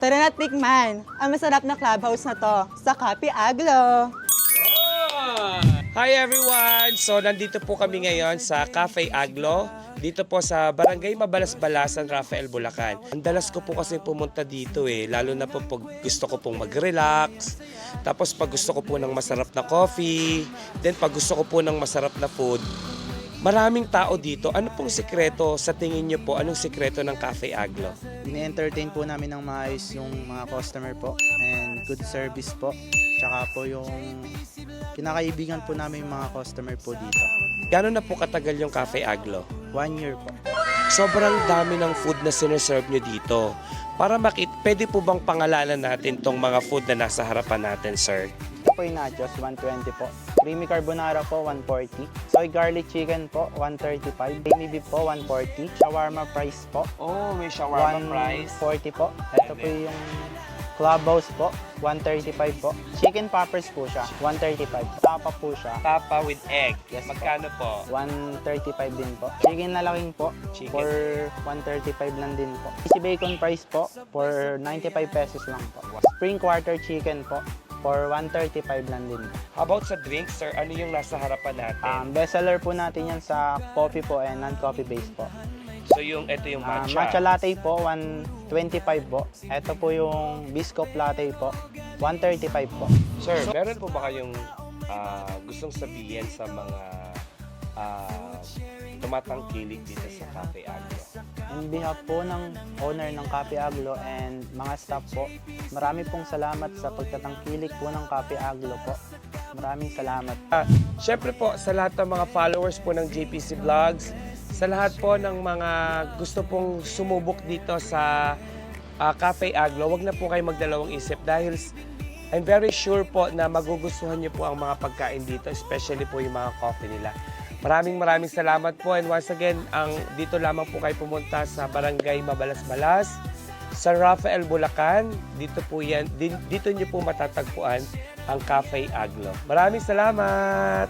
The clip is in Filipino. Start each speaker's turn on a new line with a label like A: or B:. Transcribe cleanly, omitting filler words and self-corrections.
A: Tara na tikman ang masarap na clubhouse na to sa Cafe Aglo.
B: Hi everyone! So nandito po kami ngayon sa Cafe Aglo. Dito po sa Barangay Mabalas-Balasan, Rafael, Bulacan. Ang dalas ko po kasi pumunta dito lalo na po pag gusto ko pong mag-relax. Tapos pag gusto ko po ng masarap na coffee. Then pag gusto ko po ng masarap na food. Maraming tao dito. Ano pong sikreto sa tingin niyo po? Anong sikreto ng Cafe Aglo?
C: Ini-entertain po namin ng maayos yung mga customer po and good service po. Tsaka po yung kinakaibigan po namin yung mga customer po dito.
B: Gano'n na po katagal yung Cafe Aglo?
C: 1 year po.
B: Sobrang dami ng food na sineserve nyo dito. Para pwede po bang pangalanan natin tong mga food na nasa harapan natin, sir?
C: Ito po yung nachos, 120 po. Creamy carbonara po, 140. Soy garlic chicken po, 135. Creamy beef po, 140. Shawarma fries po,
B: Oh, may
C: 140 po. Ito po yung clubhouse po, 135 po. Chicken poppers po siya, 135. Tapa po siya,
B: Tapa with egg.
C: Yes po.
B: Magkano po?
C: 135 din po. Chicken na laking po,
B: Chicken.
C: for 135 lang din po. Easy bacon fries po, for 95 pesos lang po. Spring quarter chicken po, for 135 lang din po.
B: How about sa drinks, sir? Ano yung nasa harapan natin?
C: Bestseller po natin yan sa coffee po and non-coffee base po.
B: So ito yung matcha.
C: Matcha latte po, 125 po. Ito po yung biscuit latte po, 135 po.
B: Sir, meron po ba kayong gustong sabihin sa mga tumatangkilik dito sa Cafe Aglo?
C: On behalf po ng owner ng Cafe Aglo and mga staff po, marami pong salamat sa pagtatangkilik po ng Cafe Aglo po. Maraming salamat.
B: Siyempre po, sa lahat ng mga followers po ng JPC Vlogs, sa lahat po ng mga gusto pong sumubok dito sa Cafe Aglo, wag na po kayo magdalawang isip dahil I'm very sure po na magugustuhan niyo po ang mga pagkain dito, especially po yung mga coffee nila. Maraming salamat po and once again, dito lamang po kayo pumunta sa Barangay Mabalas-Balas, sa Rafael, Bulacan. Dito po yan, dito niyo po matatagpuan ang Cafe Aglo. Maraming salamat!